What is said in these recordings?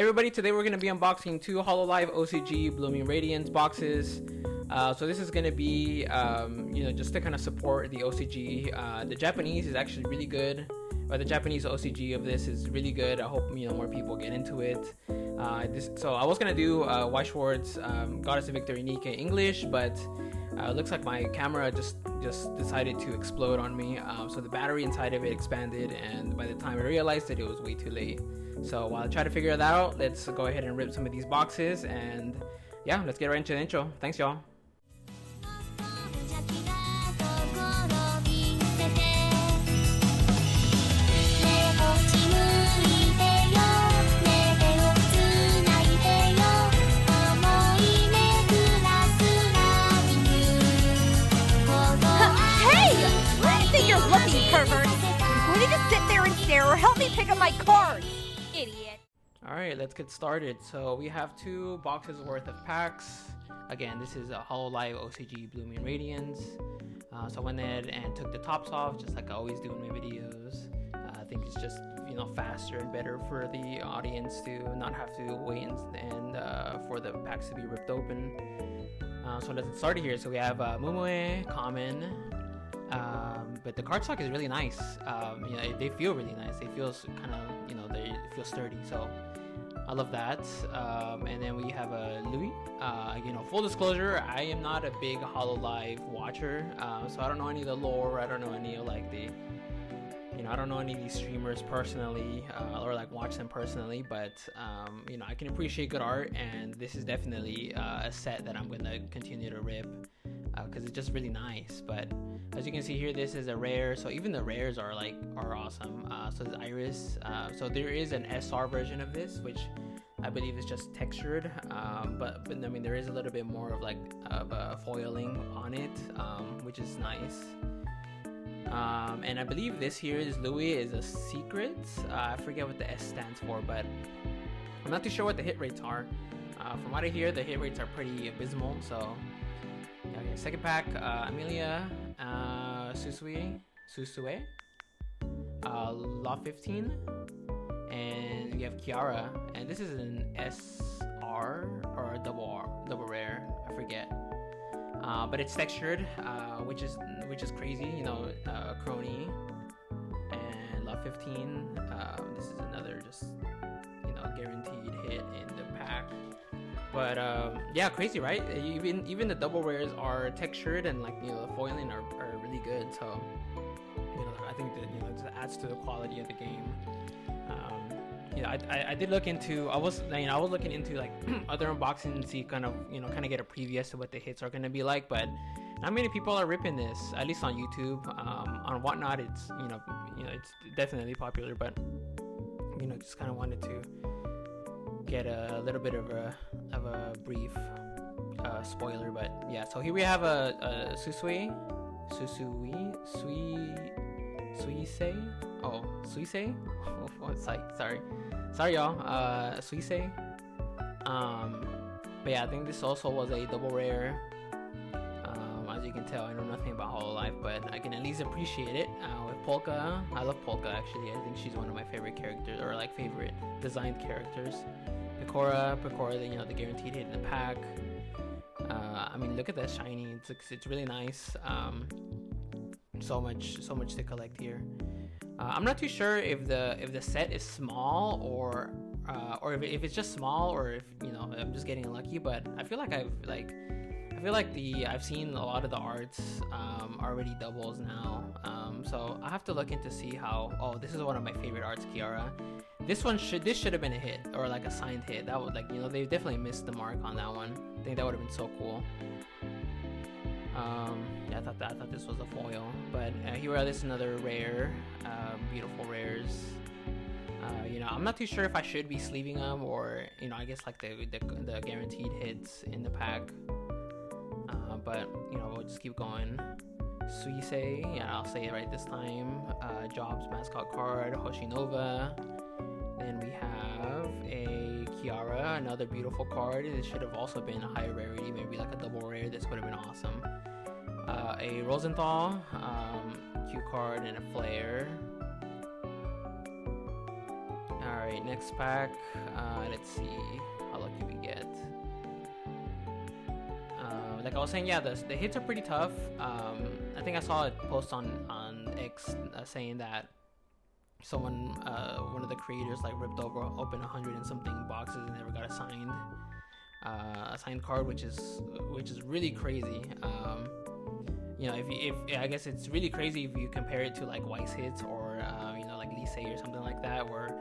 everybody, today we're going to be unboxing two Hololive OCG Blooming Radiance boxes. So this is going to be, just to kind of support the OCG. The Japanese is actually really good, or the Japanese OCG of this is really good. I hope, more people get into it. So I was going to do White Schwartz, Goddess of Victory Nika English, but it looks like my camera just decided to explode on me. So the battery inside of it expanded, and by the time I realized it was way too late. So while I try to figure that out, let's go ahead and rip some of these boxes, and yeah, let's get right into the intro. Thanks, y'all. Pervert! I'm going to just sit there and stare, or help me pick up my cards, idiot. Alright, let's get started. So we have two boxes worth of packs. Again, this is a Hololive OCG Blooming Radiance. So I went ahead and took the tops off, just like I always do in my videos. I think it's just faster and better for the audience to not have to wait and for the packs to be ripped open. So let's get started here. So we have Mumue, Common. But the cardstock is really nice. They feel really nice. They feel kind of, they feel sturdy. So I love that. And then we have a Louis. Full disclosure, I am not a big Hololive watcher. So I don't know any of the lore. I don't know any of I don't know any of these streamers personally, or watch them personally. But I can appreciate good art, and this is definitely a set that I'm gonna continue to rip. Because it's just really nice. But as you can see here, this is a rare, so even the rares are awesome. So the Iris, so there is an SR version of this, which I believe is just textured, but I mean there is a little bit more of foiling on it, which is nice. And I believe this here is Louis is a secret. I forget what the S stands for, but I'm not too sure what the hit rates are. From what I hear, the hit rates are pretty abysmal. So okay, second pack, Amelia, Susue, Law 15, and we have Kiara, and this is an SR or a double rare, I forget. But it's textured, which is crazy, Crony, and Law 15. This is another just guaranteed hit in the pack. But yeah, crazy, right? Even the double rares are textured, and the foiling are really good. So I think that it just adds to the quality of the game. I did look into. I was looking into other unboxing and see kind of get a preview as to what the hits are gonna be like. But not many people are ripping this, at least on YouTube. On Whatnot, it's it's definitely popular, but just kind of wanted to get a little bit of a brief spoiler. But yeah, so here we have a Suisei. Oh, sorry y'all, Suisei. But yeah, I think this also was a double rare. As you can tell, I know nothing about Hololive, but I can at least appreciate it. With Polka, I love Polka actually. I think she's one of my favorite characters, or favorite designed characters. Pecora, the guaranteed hit in the pack. I mean, look at that shiny. It's really nice. So much to collect here. I'm not too sure if the set is small or if it's just small, or if I'm just getting lucky. But I feel like I've seen a lot of the arts already doubles now. So I have to look into see how. Oh, this is one of my favorite arts, Kiara. This should have been a hit, or a signed hit. That would they definitely missed the mark on that one. I think that would have been so cool. Yeah, I thought this was a foil, but here this is another rare. Beautiful rares. I'm not too sure if I should be sleeving them, or I guess the guaranteed hits in the pack. But we'll just keep going. Suisei, yeah, I'll say it right this time. Jobs mascot card, Hoshinova. Then we have a Kiara, another beautiful card. This should have also been a higher rarity, maybe a double rare. This would have been awesome. A Rosenthal, cue card, and a Flare. right, next pack. Let's see how lucky we get. Like I was saying, yeah, the hits are pretty tough. I think I saw a post on X saying that someone, one of the creators, like ripped open 100 and something boxes and never got a signed card, which is really crazy. You know, if I guess it's really crazy if you compare it to like Weiss hits or you know, like Lise or something like that, where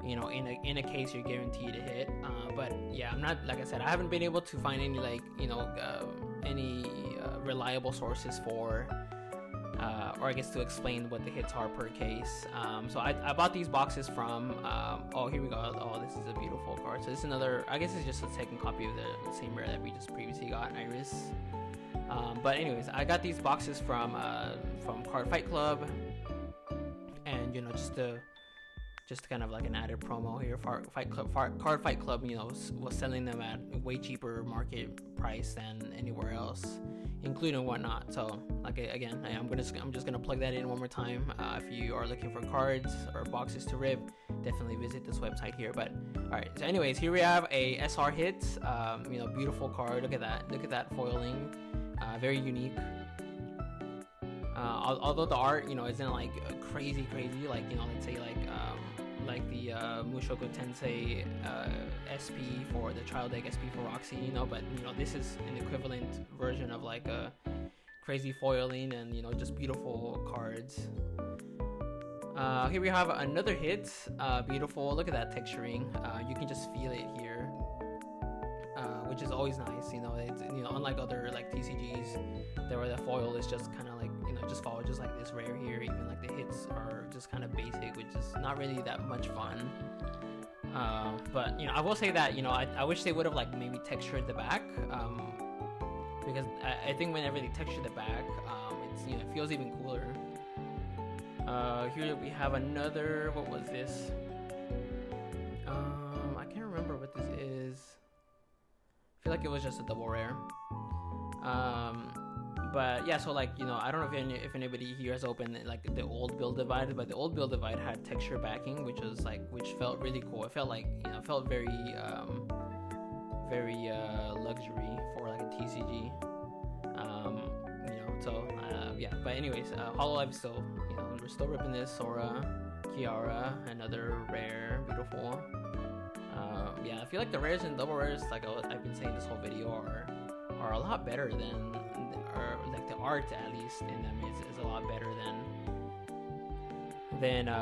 you know, in a case you're guaranteed a hit. But yeah, I'm not, like I said, I haven't been able to find any like, you know, any reliable sources for or I guess to explain what the hits are per case. So I bought these boxes from oh, here we go. Oh, this is a beautiful card. So this is another, I guess it's just a second copy of the same rare that we just previously got, Iris. But anyways, I got these boxes from Card Fight Club, and you know, just kind of like an added promo here. Card Fight Club, you know, was selling them at way cheaper market price than anywhere else, including whatnot. So like, again, I'm just gonna plug that in one more time. If you are looking for cards or boxes to rip, definitely visit this website here. But all right, so anyways, here we have a SR hit. You know, beautiful card. Look at that foiling. Very unique. Although the art, you know, isn't like crazy, like, you know, let's say like the Mushoku Tensei SP for the Trial Deck SP for Roxy, you know, but you know, this is an equivalent version of like a crazy foiling and, you know, just beautiful cards. Here we have another hit. Beautiful. Look at that texturing. You can just feel it here. Which is always nice, you know. It's, you know, unlike other like TCGs, where the foil is just kind of like, you know, just follow just like this rare here. Even like the hits are just kind of basic, which is not really that much fun. But you know, I will say that, you know, I wish they would have like maybe textured the back, because I think whenever they texture the back, it's, you know, it feels even cooler. Here we have another. What was this? I can't remember what this is. I feel like it was just a double rare. But yeah, so like, you know, I don't know if anybody here has opened like the old Build Divide, but the old Build Divide had texture backing, which felt really cool. It felt like, you know, felt very luxury for like a TCG. You know, so yeah. But anyways, Hololive still, you know, we're still ripping this. Sora, Kiara, another rare, beautiful. Yeah, I feel like the rares and double rares, like I've been saying this whole video, are a lot better than, or like the art at least in them is a lot better than the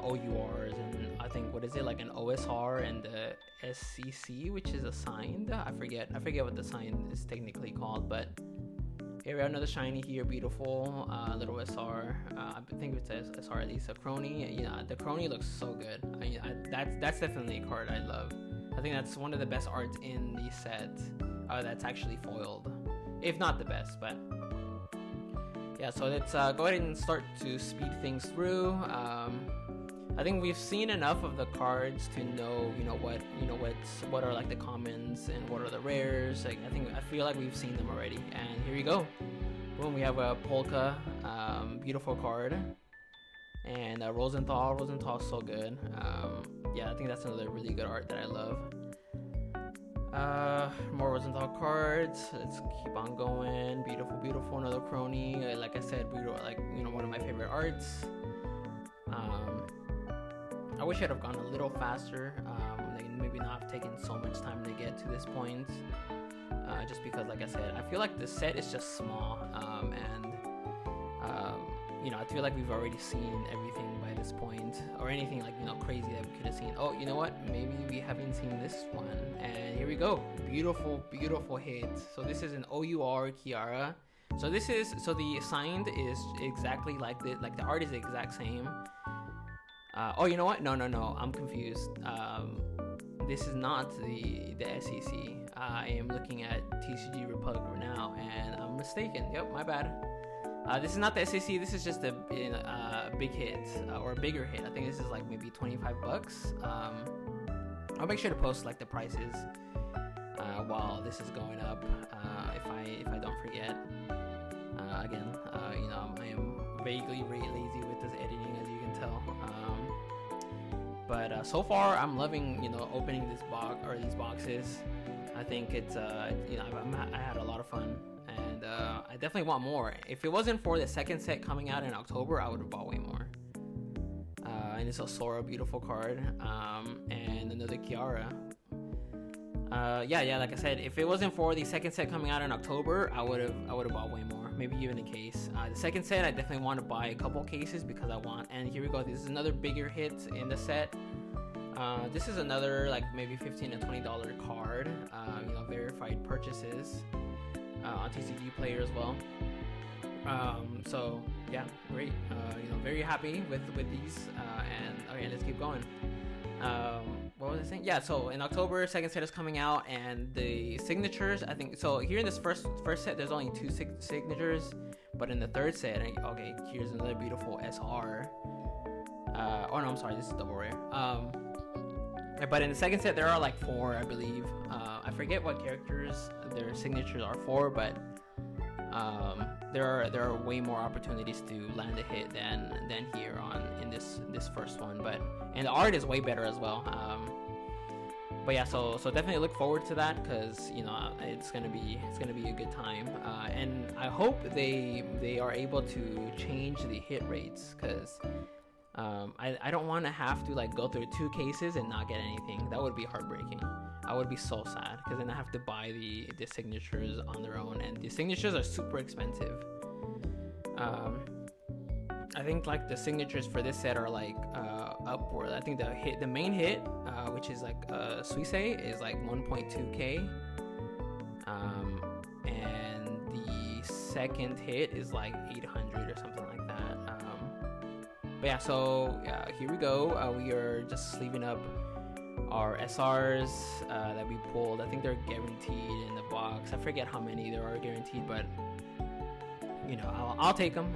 OURs, and I think, what is it, like an OSR and the SCC, which is a signed. I forget what the sign is technically called, but here we have another shiny here, beautiful little SR. I think it's SR, at least a Crony. Yeah, the Crony looks so good. That's definitely a card I love. I think that's one of the best arts in the set that's actually foiled, if not the best. But yeah, so let's go ahead and start to speed things through. I think we've seen enough of the cards to know, what are like the commons and what are the rares. Like, I feel like we've seen them already. And here we go. Boom, we have a Polka, beautiful card, and Rosenthal's so good. Yeah, I think that's another really good art that I love. More Rosenthal cards. Let's keep on going. Beautiful, another Crony. Like I said, like, you know, one of my favorite arts. I wish I'd have gone a little faster. Maybe not have taken so much time to get to this point. Just because, like I said, I feel like the set is just small. You know, I feel like we've already seen everything by this point, or anything like, you know, crazy that we could have seen. Oh, you know what? Maybe we haven't seen this one. And here we go. Beautiful hit. So this is an OUR Kiara. So the signed is exactly like the art is the exact same. Oh, you know what? No, I'm confused. This is not the SEC. I am looking at TCG Republic now, and I'm mistaken. Yep, my bad. This is not the SEC. This is just a big hit, or a bigger hit. I think this is like maybe $25. I'll make sure to post like the prices while this is going up, if I don't forget. Again, you know, I am vaguely lazy with this editing, as you can tell. But so far, I'm loving, you know, opening this box or these boxes. I think it's, you know, I had a lot of fun, and I definitely want more. If it wasn't for the second set coming out in October, I would have bought way more. And it's a Sora beautiful card, and another Kiara. Yeah, like I said, if it wasn't for the second set coming out in October, I would have bought way more, maybe even a case. The second set, I definitely want to buy a couple cases because I want, and here we go, this is another bigger hit in the set. This is another like maybe $15 to $20 card, you know, verified purchases on TCG Player as well. So yeah, great. You know, very happy with these, and okay, let's keep going. What was I saying? Yeah, so in October, second set is coming out, and the signatures, I think, so here in this first set, there's only 2 signatures, but in the third set, okay, here's another beautiful SR. Oh no, I'm sorry, this is double rare. But in the second set, there are like 4, I believe. I forget what characters their signatures are for, but there are way more opportunities to land a hit than here in this first one. And the art is way better as well. But yeah, so definitely look forward to that, because you know it's gonna be a good time. And I hope they are able to change the hit rates, because I don't want to have to like go through 2 cases and not get anything. That would be heartbreaking. I would be so sad, because then I have to buy the signatures on their own, and the signatures are super expensive. I think like the signatures for this set are like upward. I think the main hit, which is like Suisse, is like 1.2k, and the second hit is like 800 or something like that. But yeah, so here we go. We are just sleeving up our SRs that we pulled. I think they're guaranteed in the box. I forget how many there are guaranteed, but you know, I'll take them.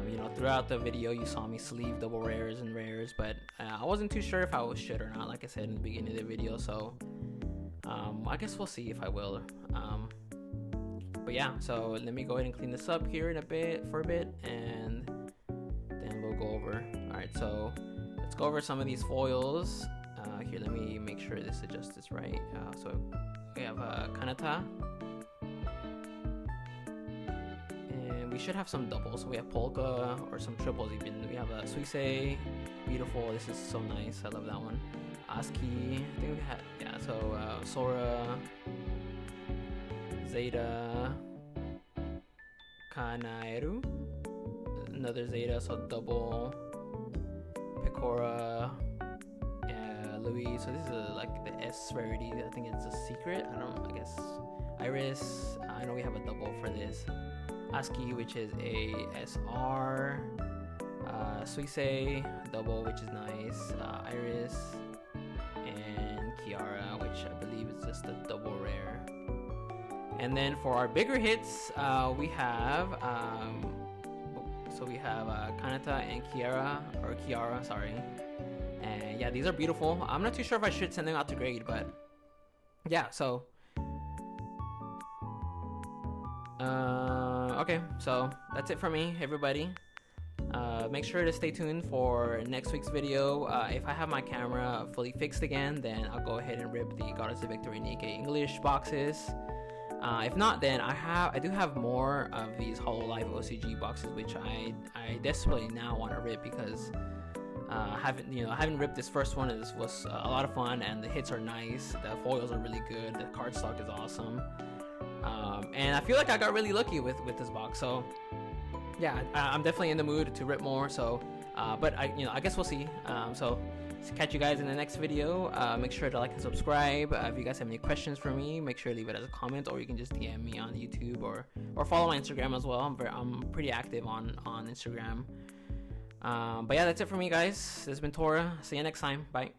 You know, throughout the video, you saw me sleeve double rares and rares, but I wasn't too sure if I should or not, like I said in the beginning of the video. So I guess we'll see if I will. But yeah, so let me go ahead and clean this up here for a bit, and then we'll go over. All right, so let's go over some of these foils. Here, let me make sure this adjusts this right. So we have Kanata. And we should have some doubles. So we have Polka or some triples even. We have a Suisse. Beautiful. This is so nice. I love that one. Aski. I think we had, yeah, so Sora. Zeta. Kanaeru. Another Zeta, so double. Pecora. Louis. So this is like the S rarity. I think it's a secret. I guess. Iris. I know we have a double for this. Aski, which is a SR. Suisse, double, which is nice. Iris. And Kiara, which I believe is just a double rare. And then for our bigger hits, we have Kanata and Kiara, sorry. And yeah, these are beautiful. I'm not too sure if I should send them out to grade, but yeah, so okay, so that's it for me, everybody. Make sure to stay tuned for next week's video. If I have my camera fully fixed again, then I'll go ahead and rip the Goddess of Victory and AK English boxes. If not, then I do have more of these Hololive OCG boxes, which I desperately now want to rip, because I haven't ripped this first one. This was a lot of fun, and the hits are nice. The foils are really good. The card stock is awesome. And I feel like I got really lucky with this box. So yeah, I'm definitely in the mood to rip more. So, but I guess we'll see. So catch you guys in the next video. Make sure to like and subscribe. If you guys have any questions for me, make sure to leave it as a comment, or you can just DM me on YouTube or follow my Instagram as well. I'm pretty active on Instagram. But yeah, that's it for me, guys. This has been Tora. See you next time. Bye.